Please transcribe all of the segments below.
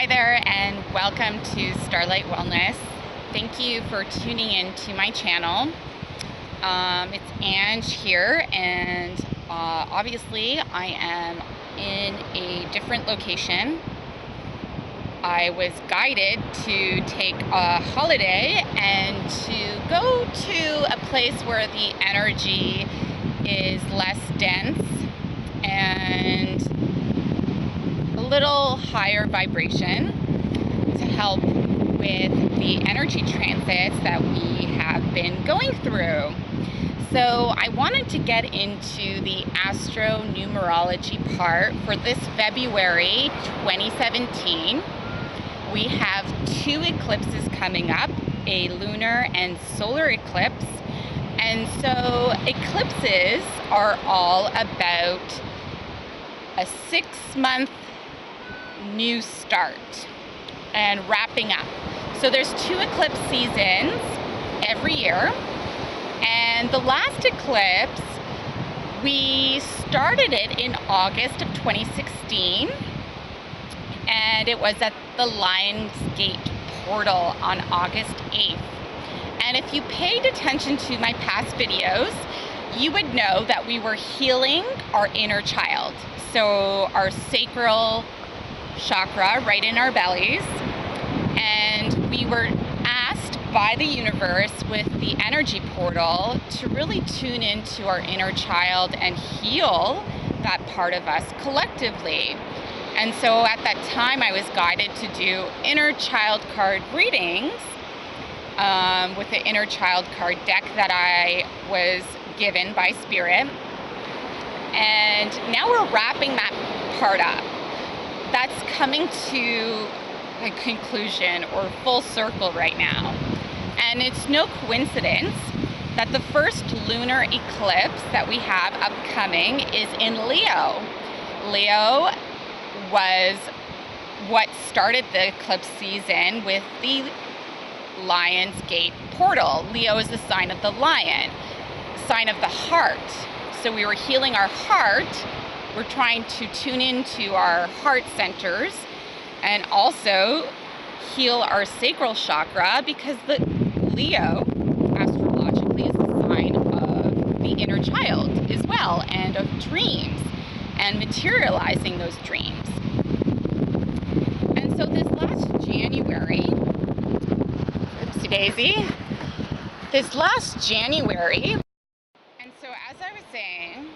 Hi there and welcome to Starlight Wellness. Thank you for tuning in to my channel. It's Ange here, and obviously I am in a different location. I was guided to take a holiday and to go to a place where the energy is less dense and a little higher vibration to help with the energy transits that we have been going through. So I wanted to get into the astro-numerology part for this February 2017. We have two eclipses coming up, a lunar and solar eclipse. And so eclipses are all about a 6-month new start and wrapping up. So there's two eclipse seasons every year, and the last eclipse we started it in August of 2016, and it was at the Lionsgate portal on August 8th. And if you paid attention to my past videos, you would know that we were healing our inner child, so our sacral chakra right in our bellies, and we were asked by the universe with the energy portal to really tune into our inner child and heal that part of us collectively. And so at that time I was guided to do inner child card readings with the inner child card deck that I was given by Spirit, and now we're wrapping that part up. That's coming to a conclusion or full circle right now. And it's no coincidence that the first lunar eclipse that we have upcoming is in Leo. Leo was what started the eclipse season with the Lionsgate portal. Leo is the sign of the lion, sign of the heart. So we were healing our heart. We're trying to tune into our heart centers and also heal our sacral chakra, because the Leo astrologically is a sign of the inner child as well, and of dreams and materializing those dreams. And so this last January, oopsie daisy, this last January, and so as I was saying,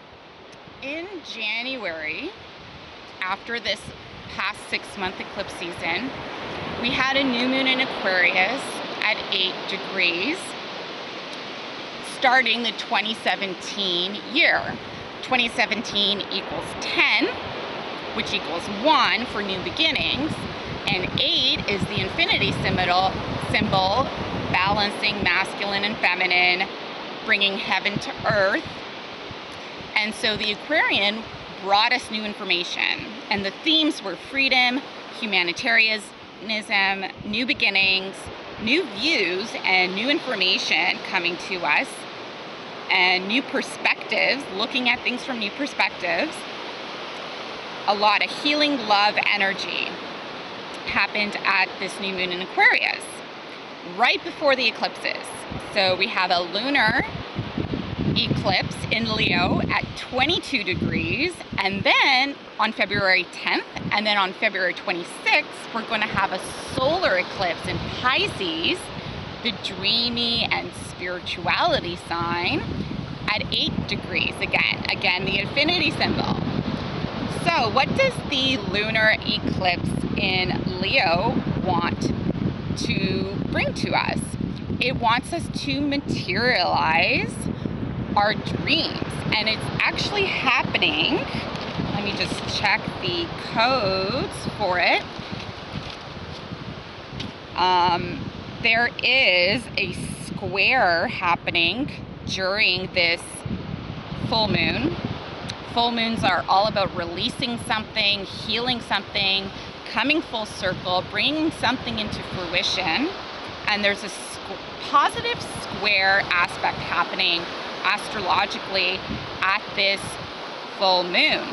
in January, after this past 6-month eclipse season, we had a new moon in Aquarius at 8 degrees, starting the 2017 year. 2017 equals 10, which equals 1 for new beginnings, and 8 is the infinity symbol, balancing masculine and feminine, bringing heaven to earth. And so the Aquarian brought us new information, and the themes were freedom, humanitarianism, new beginnings, new views, and new information coming to us, and new perspectives, looking at things from new perspectives. A lot of healing, love, energy happened at this new moon in Aquarius, right before the eclipses. So we have a lunar eclipse in Leo at 22 degrees, and then on February 10th, and then on February 26th, we're going to have a solar eclipse in Pisces, the dreamy and spirituality sign, at 8 degrees again the infinity symbol. So what does the lunar eclipse in Leo want to bring to us? It wants us to materialize our dreams, and it's actually happening. Let me just check the codes for it. There is a square happening during this full moon. Full moons are all about releasing something, healing something, coming full circle, bringing something into fruition. And there's a positive square aspect happening astrologically at this full moon.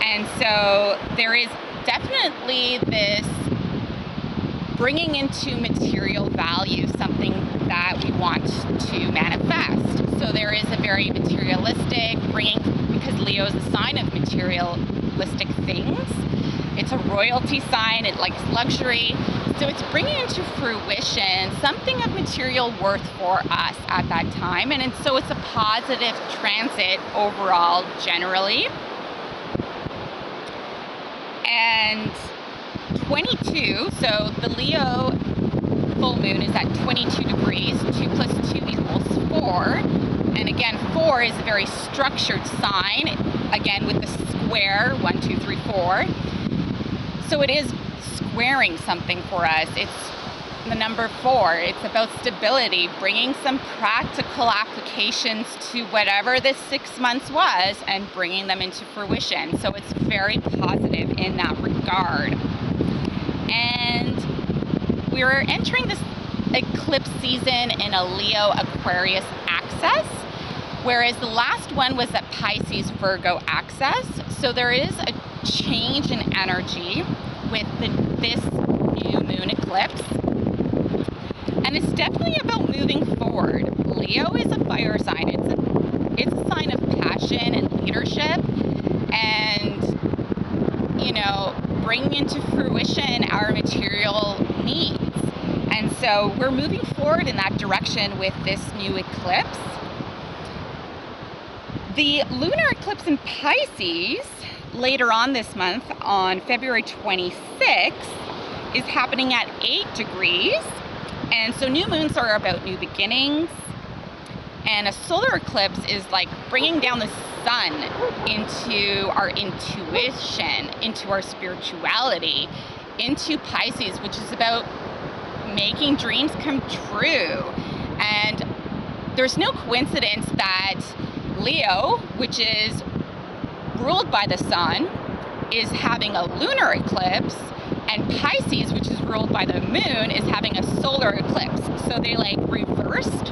And so there is definitely this bringing into material value something that we want to manifest. So there is a very materialistic bringing, because Leo is a sign of materialistic things. It's a royalty sign, it likes luxury. So it's bringing into fruition something of material worth for us at that time. And so it's a positive transit overall, generally. And 22, so the Leo full moon is at 22 degrees. 2 plus 2 equals 4. And again, 4 is a very structured sign, again with the square, 1, 2, 3, 4. So it is squaring something for us. It's the number 4. It's about stability, bringing some practical applications to whatever this 6 months was and bringing them into fruition. So it's very positive in that regard. And we're entering this eclipse season in a Leo Aquarius axis, whereas the last one was at Pisces Virgo axis. So there is a change in energy with this new moon eclipse. And it's definitely about moving forward. Leo is a fire sign. It's a sign of passion and leadership and, you know, bringing into fruition our material needs. And so we're moving forward in that direction with this new eclipse. The lunar eclipse in Pisces later on this month on February 26th is happening at 8 degrees. And so new moons are about new beginnings. And a solar eclipse is like bringing down the sun into our intuition, into our spirituality, into Pisces, which is about making dreams come true. And there's no coincidence that Leo, which is ruled by the sun, is having a lunar eclipse, and Pisces, which is ruled by the moon, is having a solar eclipse. So they like reversed,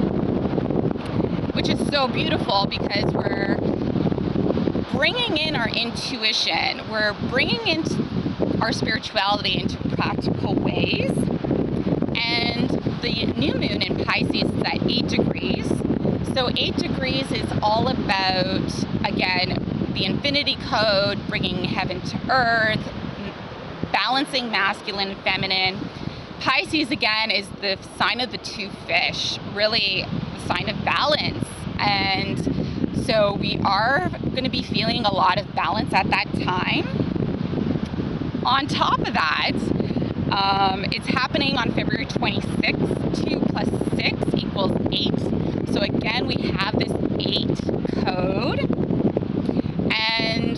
which is so beautiful because we're bringing in our intuition, we're bringing in our spirituality into practical ways. And the new moon in Pisces is at 8 degrees. So 8 degrees is all about, again, the infinity code, bringing heaven to earth, balancing masculine and feminine. Pisces, again, is the sign of the 2 fish, really the sign of balance. And so we are going to be feeling a lot of balance at that time. On top of that, it's happening on February 26th. 2 plus 6 equals 8. So again, we have this 8 code. And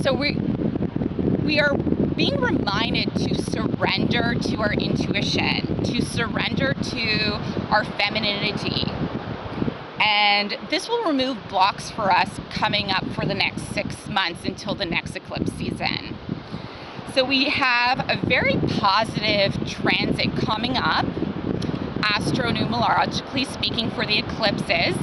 so we are being reminded to surrender to our intuition, to surrender to our femininity. And this will remove blocks for us coming up for the next 6 months until the next eclipse season. So we have a very positive transit coming up, astro-numerologically speaking, for the eclipses.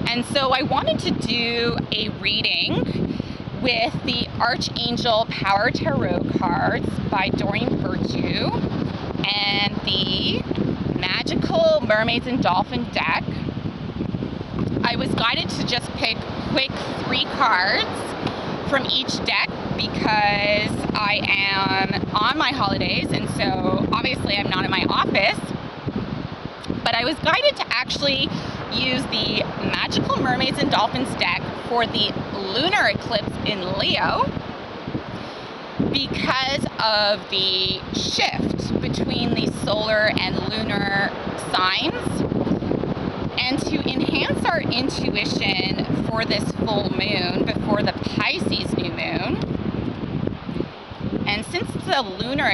And so I wanted to do a reading with the Archangel Power Tarot cards by Doreen Virtue and the Magical Mermaids and Dolphin deck. I was guided to just pick quick 3 cards from each deck because I am on my holidays, and so obviously I'm not in my office. But I was guided to actually use the Magical Mermaids and Dolphins deck for the lunar eclipse in Leo because of the shift between the solar and lunar signs, and to enhance our intuition for this full moon before the Pisces new moon. And since it's a lunar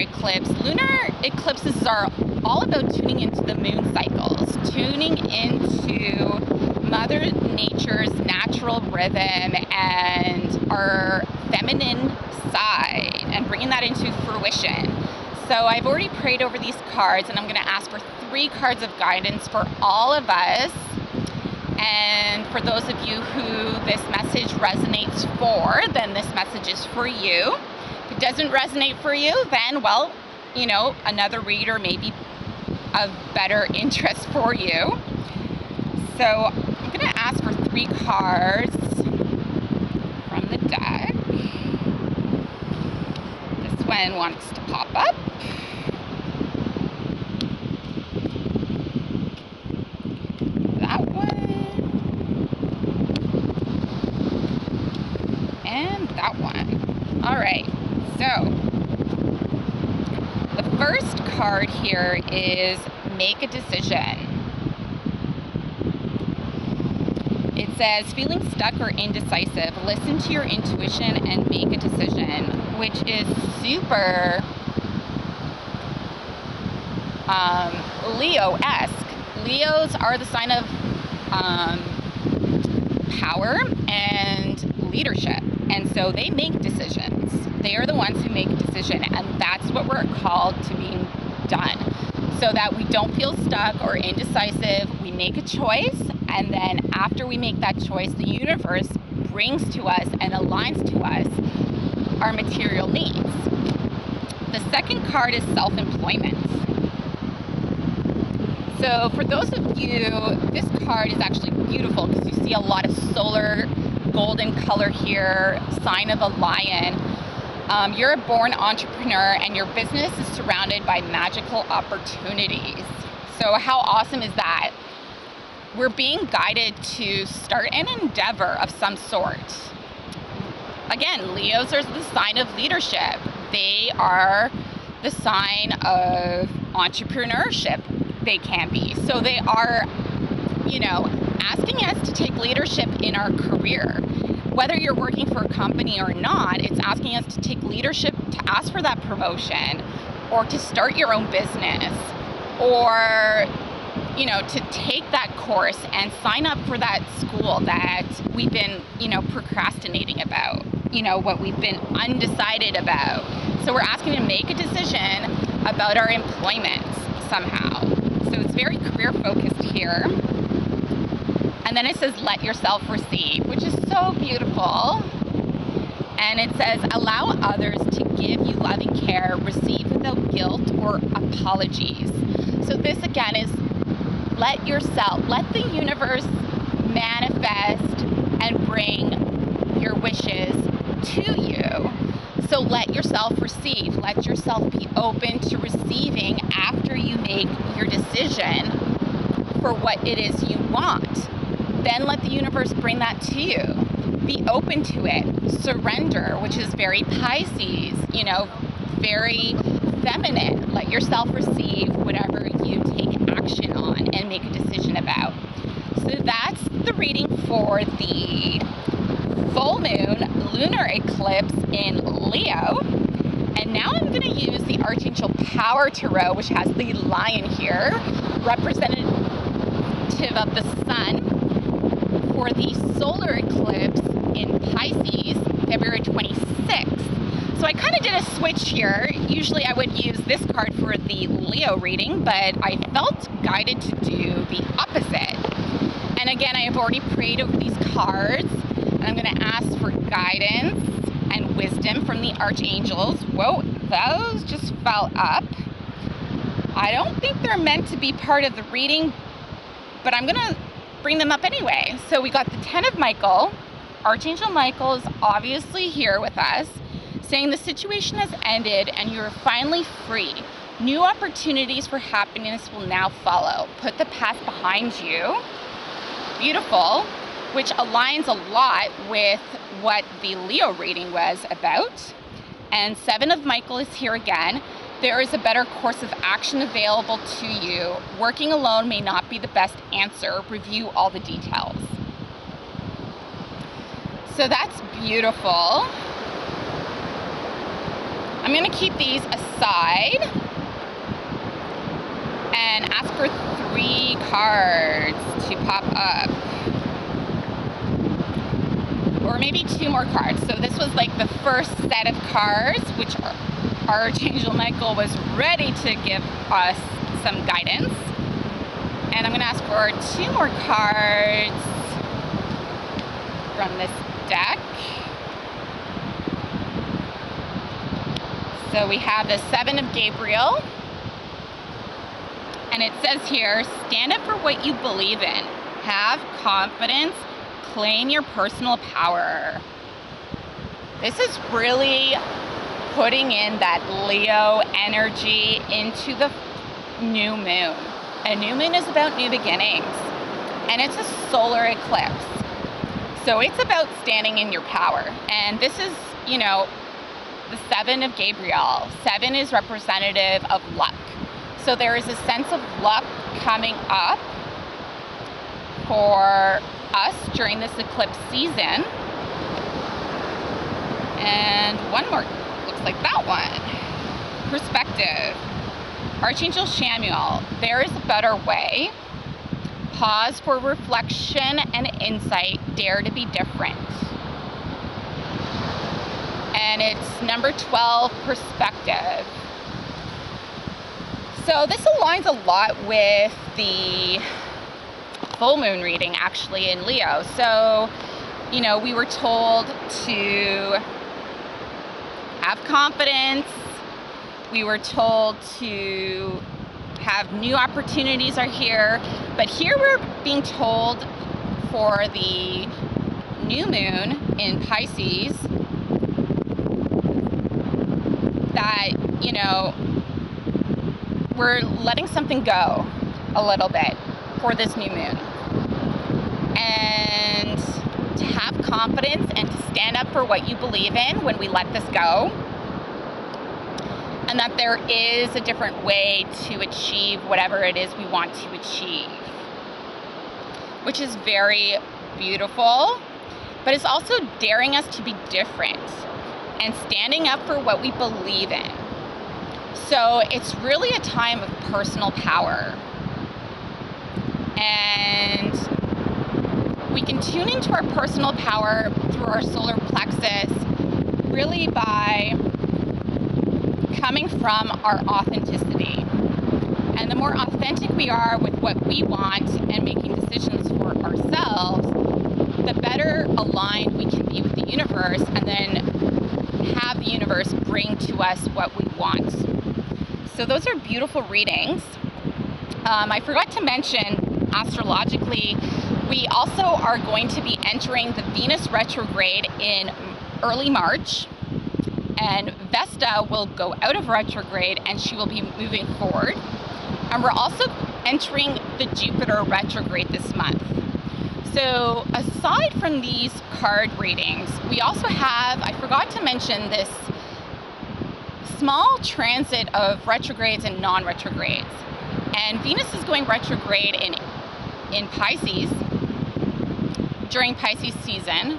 eclipses are all about tuning into the moon cycles, tuning into Mother Nature's natural rhythm and our feminine side and bringing that into fruition. So I've already prayed over these cards, and I'm going to ask for 3 cards of guidance for all of us. And for those of you who this message resonates for, then this message is for you. If it doesn't resonate for you, then, well, you know, another reader may be of better interest for you. So I'm going to ask for 3 cards from the deck. This one wants to pop up. That one. And that one. All right, so the first card here is make a decision. It says, feeling stuck or indecisive, listen to your intuition and make a decision, which is super Leo-esque. Leos are the sign of power and leadership, and so they make decisions. They are the ones who make a decision, and that's what we're called to being done, so that we don't feel stuck or indecisive. We make a choice, and then after we make that choice, the universe brings to us and aligns to us our material needs. The second card is self-employment. So for those of you, this card is actually beautiful because you see a lot of solar golden color here, sign of a lion. You're a born entrepreneur and your business is surrounded by magical opportunities. So how awesome is that? We're being guided to start an endeavor of some sort. Again, Leos are the sign of leadership. They are the sign of entrepreneurship. They can be. So they are, you know, asking us to take leadership in our career. Whether you're working for a company or not, it's asking us to take leadership, to ask for that promotion, or to start your own business, or, you know, to take that course and sign up for that school that we've been, you know, procrastinating about, you know, what we've been undecided about. So we're asking to make a decision about our employment somehow. So it's very career focused here. And then it says, let yourself receive, which is so beautiful. And it says, allow others to give you loving care, receive without guilt or apologies. So this again is let yourself, let the universe manifest and bring your wishes to you. So let yourself receive, let yourself be open to receiving after you make your decision for what it is you want. Then let the universe bring that to you. Be open to it. Surrender, which is very Pisces, you know, very feminine. Let yourself receive whatever you take action on and make a decision about. So that's the reading for the full moon lunar eclipse in Leo. And now I'm going to use the Archangel Power Tarot, which has the lion here, representative of the sun, for the solar eclipse in Pisces, February 26th. So I kind of did a switch here. Usually I would use this card for the Leo reading, but I felt guided to do the opposite. And again, I have already prayed over these cards, and I'm going to ask for guidance and wisdom from the archangels. Whoa, those just fell up. I don't think they're meant to be part of the reading, but I'm going to bring them up anyway. So we got the 10 of Michael. Archangel Michael is obviously here with us, saying the situation has ended and you are finally free. New opportunities for happiness will now follow. Put the past behind you. Beautiful, which aligns a lot with what the Leo reading was about. And 7 of Michael is here again. There is a better course of action available to you. Working alone may not be the best answer. Review all the details. So that's beautiful. I'm going to keep these aside and ask for 3 cards to pop up. Or maybe 2 more cards. So this was like the first set of cards, which Archangel Michael was ready to give us some guidance. And I'm going to ask for 2 more cards from this deck. So we have the Seven of Gabriel, and it says here, stand up for what you believe in. Have confidence, claim your personal power. This is really putting in that Leo energy into the new moon. A new moon is about new beginnings, and it's a solar eclipse. So it's about standing in your power. And this is, you know, the Seven of Gabriel. Seven is representative of luck. So there is a sense of luck coming up for us during this eclipse season. And one more, looks like that one. Perspective. Archangel Samuel, there is a better way. Pause for reflection and insight. Dare to be different. And it's number 12, perspective. So this aligns a lot with the full moon reading actually in Leo. So, you know, we were told to have confidence. We were told to have new opportunities are here. But here we're being told for the new moon in Pisces that, you know, we're letting something go a little bit for this new moon. And to have confidence and to stand up for what you believe in when we let this go. And that there is a different way to achieve whatever it is we want to achieve. Which is very beautiful. But it's also daring us to be different and standing up for what we believe in. So it's really a time of personal power. And we can tune into our personal power through our solar plexus really by coming from our authenticity. And the more authentic we are with what we want and making decisions for ourselves, the better aligned we can be with the universe and then have the universe bring to us what we want. So those are beautiful readings. I forgot to mention, astrologically, we also are going to be entering the Venus retrograde in early March, and Vesta will go out of retrograde and she will be moving forward. And we're also entering the Jupiter retrograde this month. So aside from these card readings, we also have, I forgot to mention this small transit of retrogrades and non-retrogrades. And Venus is going retrograde in Pisces during Pisces season,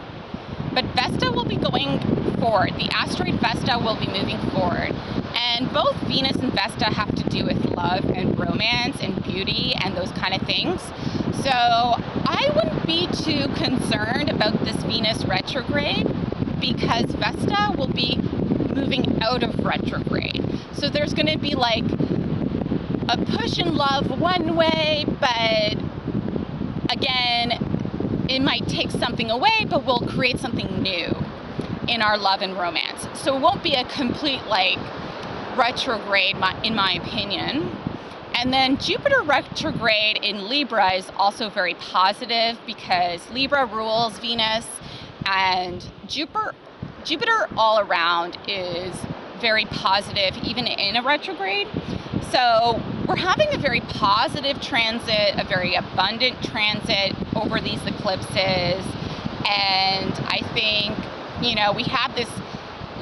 but Vesta will be going forward. The asteroid Vesta will be moving forward. And both Venus and Vesta have to do with love and romance and beauty and those kind of things. So I wouldn't be too concerned about this Venus retrograde because Vesta will be moving out of retrograde. So there's going to be like a push in love one way, but again, it might take something away, but we'll create something new in our love and romance. So it won't be a complete like retrograde in my opinion. And then Jupiter retrograde in Libra is also very positive because Libra rules Venus, and Jupiter all around is very positive even in a retrograde. So we're having a very positive transit, a very abundant transit over these eclipses. And I think, you know, we have this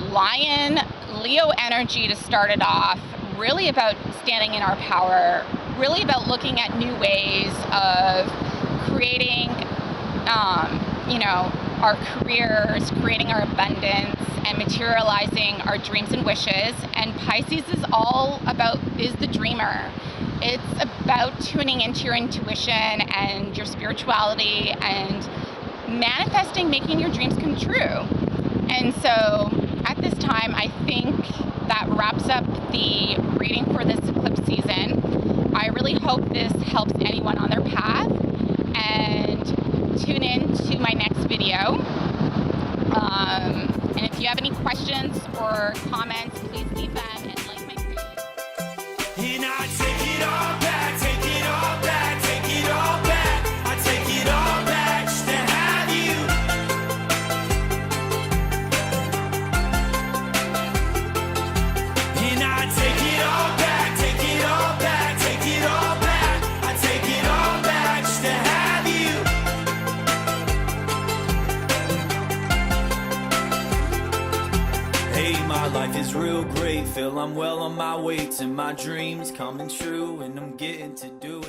Lion Leo energy to start it off, really about standing in our power, really about looking at new ways of creating, you know, our careers, creating our abundance, and materializing our dreams and wishes. And Pisces is all about, is the dreamer. It's about tuning into your intuition and your spirituality and manifesting, making your dreams come true. And so at this time, I think that wraps up the reading for this eclipse season. I really hope this helps anyone on their path, and tune in to my next video. And if you have any questions or comments, please leave that and like my creative. And I take it all back, take it all back, take it all back. I take it all back just to have you. And I take it all back, take it all back, take it all back. I take it all back just to have you. Hey, my life is real great. Feel I'm well on my way to my dreams coming true, and I'm getting to do it.